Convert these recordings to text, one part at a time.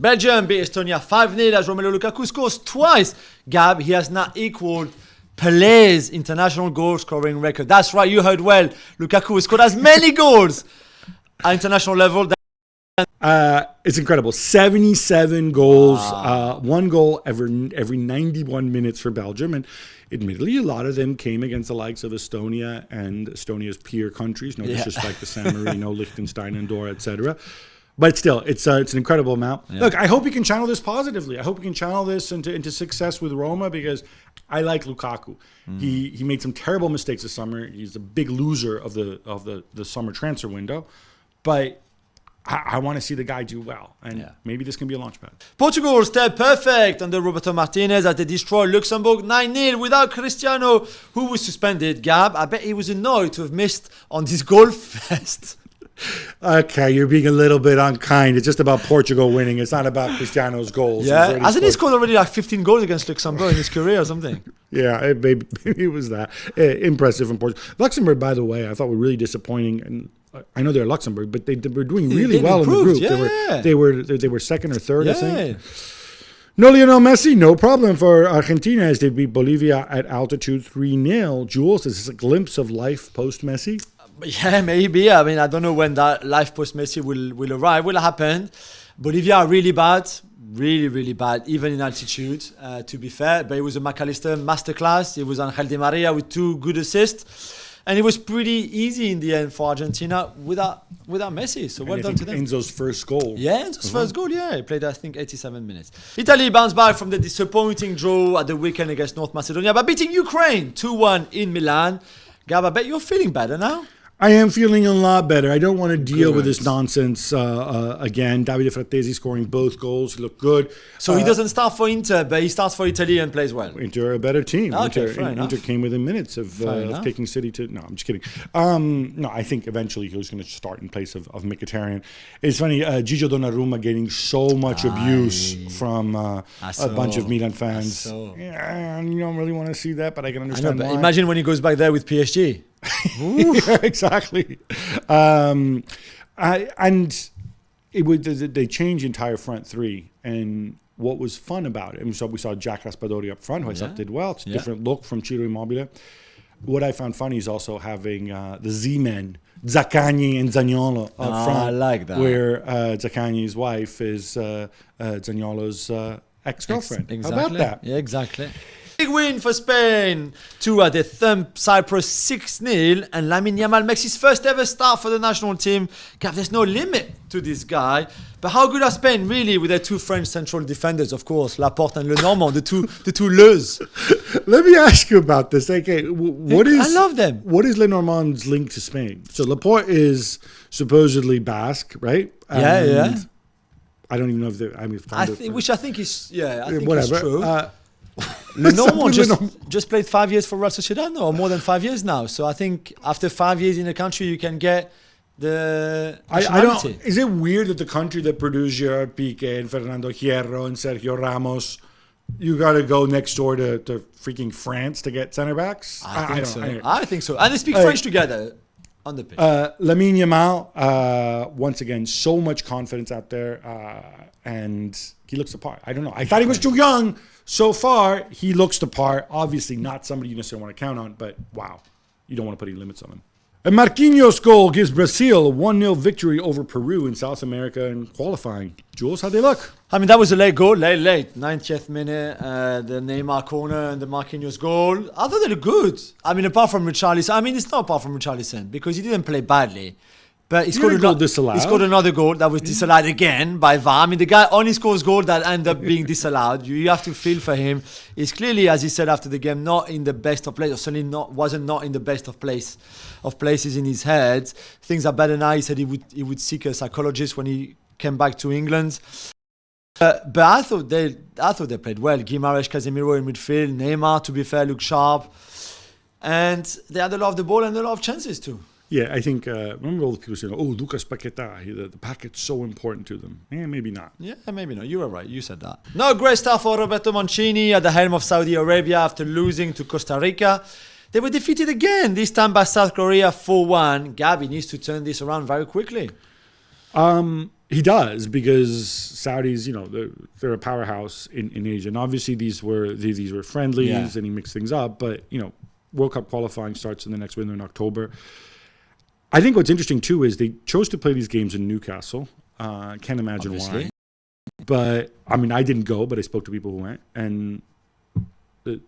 Belgium beat Estonia 5-0 as Romelu Lukaku scores twice. Gab, he has now equaled Pele's international goal scoring record. That's right, you heard well. Lukaku has scored as many goals at international level. It's incredible. 77 goals, one goal every 91 minutes for Belgium. And admittedly, a lot of them came against the likes of Estonia and Estonia's peer countries. No disrespect to San Marino, Liechtenstein, Andorra, etc. But still, it's an incredible amount. Yeah. Look, I hope we can channel this positively. I hope we can channel this into success with Roma, because I like Lukaku. He made some terrible mistakes this summer. He's a big loser of the summer transfer window. But I want to see the guy do well, and maybe this can be a launch pad. Portugal stayed perfect under Roberto Martinez as they destroyed Luxembourg 9-0 without Cristiano, who was suspended. Gab, I bet he was annoyed to have missed on this goal fest. Okay, you're being a little bit unkind. It's just about Portugal winning. It's not about Cristiano's goals. Yeah, hasn't he scored already like 15 goals against Luxembourg in his career or something? Yeah, maybe it was that. Impressive from Portugal. Luxembourg, by the way, I thought were really disappointing. And I know they're Luxembourg, but they were doing really well improved, in the group. They were second or third, I think. No Lionel Messi, no problem for Argentina as they beat Bolivia at altitude 3-0. Jules, is this a glimpse of life post-Messi? Yeah, maybe. I mean, I don't know when that life post-Messi will arrive, will happen. Bolivia are really bad, really bad, even in altitude, to be fair. But it was a McAllister masterclass. It was Angel Di Maria with 2 good assists. And it was pretty easy in the end for Argentina without Messi. So well done to them. Enzo's first goal. Yeah, Enzo's first goal, yeah. He played, I think, 87 minutes. Italy bounced back from the disappointing draw at the weekend against North Macedonia by beating Ukraine 2-1 in Milan. Gab, I bet you're feeling better now. I am feeling a lot better. I don't want to deal with this nonsense again. Davide Frattesi scoring both goals. He looked good. So he doesn't start for Inter, but he starts for Italy and plays well. Inter are a better team. Okay, Inter came within minutes of taking City to... No, I'm just kidding. No, I think eventually he was going to start in place of Mkhitaryan. It's funny, Gigio Donnarumma getting so much abuse from a bunch of Milan fans. Yeah, you don't really want to see that, but I can understand why. Imagine when he goes back there with PSG. Yeah, exactly. They changed the entire front three, and what was fun about it, and we saw Jack Raspadori up front, who I thought did well. It's a different look from Ciro Immobile. What I found funny is also having the Z-men, Zaccagni and Zaniolo up front. I like that. Where Zaccagni's wife is Zaniolo's ex-girlfriend. Exactly. How about that? Yeah, exactly. Big win for Spain. 2 they thumped Cyprus 6-0, and Lamine Yamal makes his first ever start for the national team. God, there's no limit to this guy. But how good are Spain really with their 2 French central defenders, of course, Laporte and Lenormand, the two Leus. Let me ask you about this. Okay, I love them. What is Lenormand's link to Spain? So Laporte is supposedly Basque, right? Yeah. I don't even know if they. I think is whatever. True. Lenormand just played 5 years for Real Sociedad, or more than 5 years now. So I think after 5 years in a country, you can get the nationality. Is it weird that the country that produced Gerard Piqué and Fernando Hierro and Sergio Ramos, you got to go next door to freaking France to get center backs? I think so. And they speak French together on the pitch. Lamine Yamal, once again, so much confidence out there, and he looks the part. I don't know. I thought he was too young. So far, he looks the part. Obviously, not somebody you necessarily want to count on, but wow, you don't want to put any limits on him. And Marquinhos' goal gives Brazil a 1-0 victory over Peru in South America in qualifying. Jules, how'd they look? I mean, that was a late goal, late. 90th minute, the Neymar corner and the Marquinhos goal. I thought they looked good. I mean, apart from Richarlison. I mean, it's not apart from Richarlison because he didn't play badly. But he scored another goal that was disallowed again by VAR. I mean, the guy only scores goals that end up being disallowed. You have to feel for him. He's clearly, as he said after the game, not in the best of places, or certainly not in the best of places in his head. Things are better now. He said he would seek a psychologist when he came back to England. But I thought they played well. Guimaraes, Casemiro in midfield. Neymar, to be fair, looked sharp. And they had a lot of the ball and a lot of chances too. Yeah, I think, remember all the people saying, Lucas Paquetá, the packet's so important to them. Yeah, maybe not. Yeah, maybe not. You were right. You said that. No great start for Roberto Mancini at the helm of Saudi Arabia after losing to Costa Rica. They were defeated again, this time by South Korea 4-1. Gabi needs to turn this around very quickly. He does, because Saudis, they're a powerhouse in Asia, and obviously these were friendlies, and he mixed things up. But World Cup qualifying starts in the next window in October. I think what's interesting too is they chose to play these games in Newcastle. Can't imagine why. But I mean, I didn't go, but I spoke to people who went, and the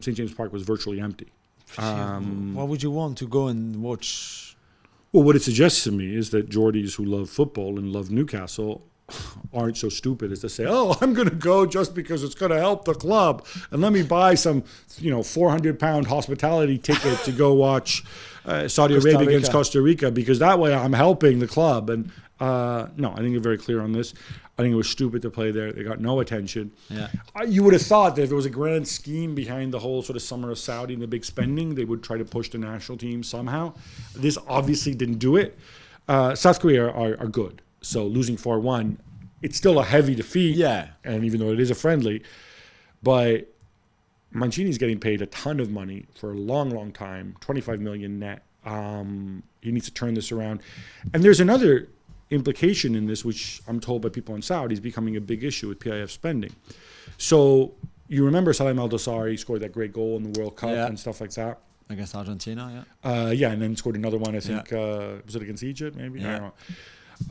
St. James Park was virtually empty. Why would you want to go and watch? Well, what it suggests to me is that Geordies who love football and love Newcastle aren't so stupid as to say, "Oh, I'm going to go just because it's going to help the club, and let me buy some, 400-pound hospitality ticket to go watch Saudi Arabia against Costa Rica, because that way I'm helping the club." And no, I think they're very clear on this. I think it was stupid to play there. They got no attention. Yeah. You would have thought that if there was a grand scheme behind the whole sort of summer of Saudi and the big spending, they would try to push the national team somehow. This obviously didn't do it. South Korea are good. So losing 4-1, it's still a heavy defeat. Yeah. And even though it is a friendly, but Mancini's getting paid a ton of money for a long, long time, 25 million net. He needs to turn this around. And there's another implication in this, which I'm told by people in Saudi is becoming a big issue with PIF spending. So you remember Salim Al-Dosari scored that great goal in the World Cup and stuff like that. Against Argentina, and then scored another one, I think, was it against Egypt, maybe? Yeah.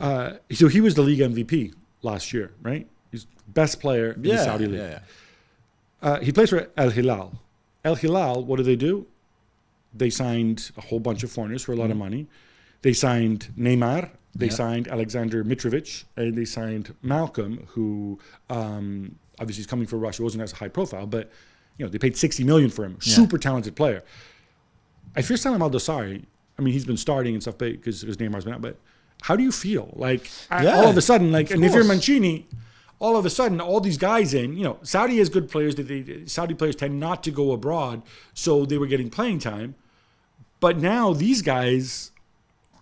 I don't know. So he was the league MVP last year, right? He's best player in the Saudi league. He plays for Al Hilal. Al Hilal, what do? They signed a whole bunch of foreigners for a lot of money. They signed Neymar. They signed Alexander Mitrovic, and they signed Malcolm, who obviously is coming for Russia. Wasn't as high profile, but they paid $60 million for him. Super talented player. I fear Salim Al-Dosari. I mean, he's been starting and stuff because Neymar's been out. But how do you feel? Like all of a sudden, and if you're Mancini, all of a sudden, all these guys Saudi has good players. Saudi players tend not to go abroad, so they were getting playing time. But now these guys.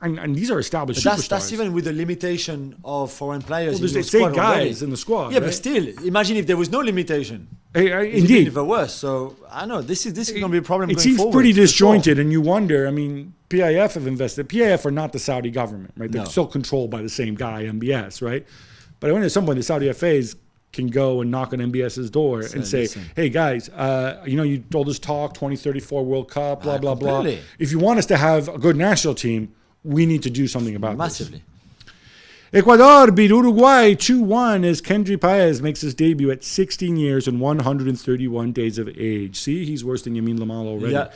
And these are established superstars. That's even with the limitation of foreign players. Well, there's 8 guys in the squad. Yeah, right? But still, imagine if there was no limitation. Indeed. Even worse. So I know this is going to be a problem. It seems pretty disjointed, and you wonder. I mean, PIF have invested. PIF are not the Saudi government, right? They're still controlled by the same guy, MBS, right? But I wonder at some point the Saudi FAs can go and knock on MBS's door and say, "Hey guys, you told us talk 2034 World Cup, blah blah blah. If you want us to have a good national team, we need to do something about massively. This." Ecuador beat Uruguay 2-1 as Kendry Paez makes his debut at 16 years and 131 days of age. See, he's worse than Lamine Yamal already. Yeah.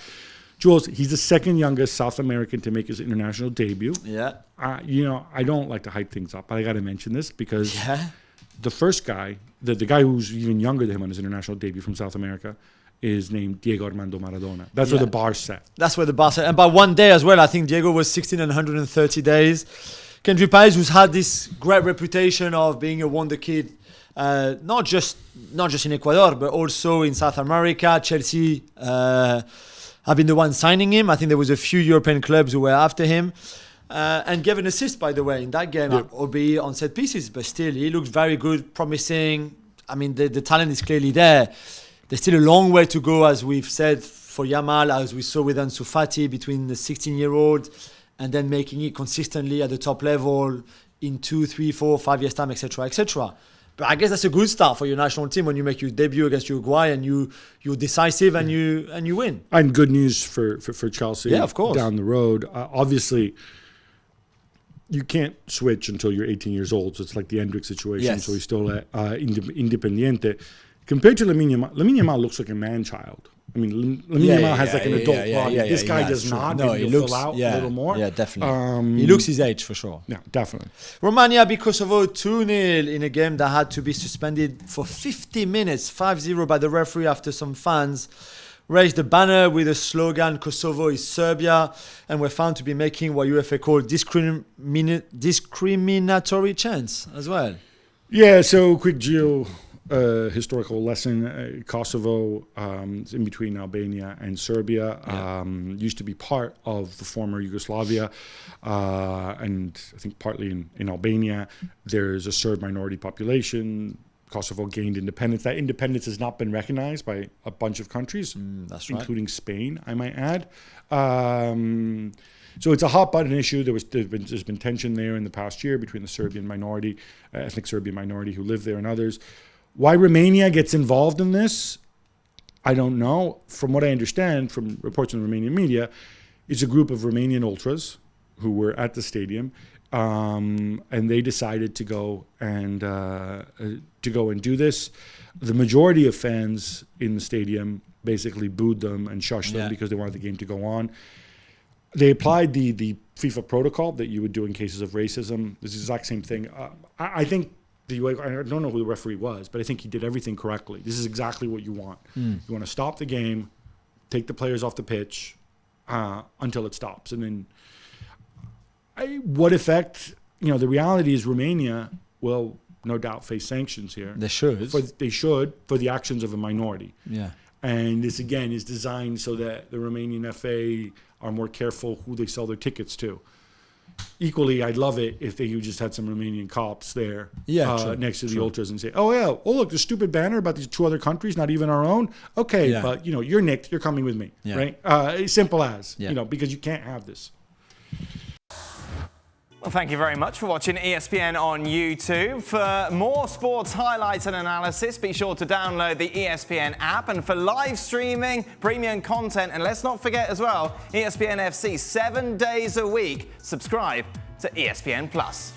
Jules, he's the second youngest South American to make his international debut. Yeah. I don't like to hype things up, but I got to mention this because the first guy, the guy who's even younger than him on his international debut from South America, is named Diego Armando Maradona. That's where the bar's set. That's where the bar's set. And by one day as well, I think Diego was 16 and 130 days. Kendry Paez, who's had this great reputation of being a wonder kid, not just in Ecuador, but also in South America. Chelsea have been the ones signing him. I think there was a few European clubs who were after him. And gave an assist, by the way, in that game, albeit on set pieces. But still, he looks very good, promising. I mean, the talent is clearly there. There's still a long way to go, as we've said, for Yamal, as we saw with Ansu Fati, between the 16-year-old and then making it consistently at the top level in 2, 3, 4, 5 years' time, etc., etc. But I guess that's a good start for your national team when you make your debut against Uruguay and you're decisive and you win. And good news for Chelsea of course. Down the road. Obviously, you can't switch until you're 18 years old, so it's like the Endrick situation. Yes. So he's still at Independiente. Compared to Lamine Yamal looks like a man-child. I mean, Lamine Yamal has like an adult body. This guy does not. No, he looks fill out a little more. Yeah, definitely. He looks his age for sure. Yeah, definitely. Romania beat Kosovo 2-0 in a game that had to be suspended for 50 minutes, 5-0 by the referee after some fans raised a banner with a slogan, "Kosovo is Serbia," and were found to be making what UEFA call discriminatory chants as well. Yeah, so quick historical lesson. Kosovo is in between Albania and Serbia. Used to be part of the former Yugoslavia, and I think partly in Albania. There's a Serb minority population. Kosovo gained independence. That independence has not been recognized by a bunch of countries, that's right. including Spain, I might add. So it's a hot button issue. There's been tension there in the past year between the Serbian minority, ethnic Serbian minority who live there, and others. Why Romania gets involved in this, I don't know. From what I understand from reports in the Romanian media, it's a group of Romanian ultras who were at the stadium, and they decided to go and do this. The majority of fans in the stadium basically booed them and shushed them because they wanted the game to go on. They applied the FIFA protocol that you would do in cases of racism. It's the exact same thing. I think I don't know who the referee was, but I think he did everything correctly. This is exactly what you want. You want to stop the game, take the players off the pitch until it stops. And then what effect, the reality is Romania will no doubt face sanctions here. They should. They should for the actions of a minority. Yeah. And this, again, is designed so that the Romanian FA are more careful who they sell their tickets to. Equally, I'd love it if they just had some Romanian cops there next to the ultras and say, oh, look, the stupid banner about these 2 other countries, not even our own. Okay, but, you're nicked. You're coming with me, right? Simple as, because you can't have this. Well, thank you very much for watching ESPN on YouTube. For more sports highlights and analysis, be sure to download the ESPN app. And for live streaming, premium content, and let's not forget as well, ESPN FC 7 days a week. Subscribe to ESPN Plus.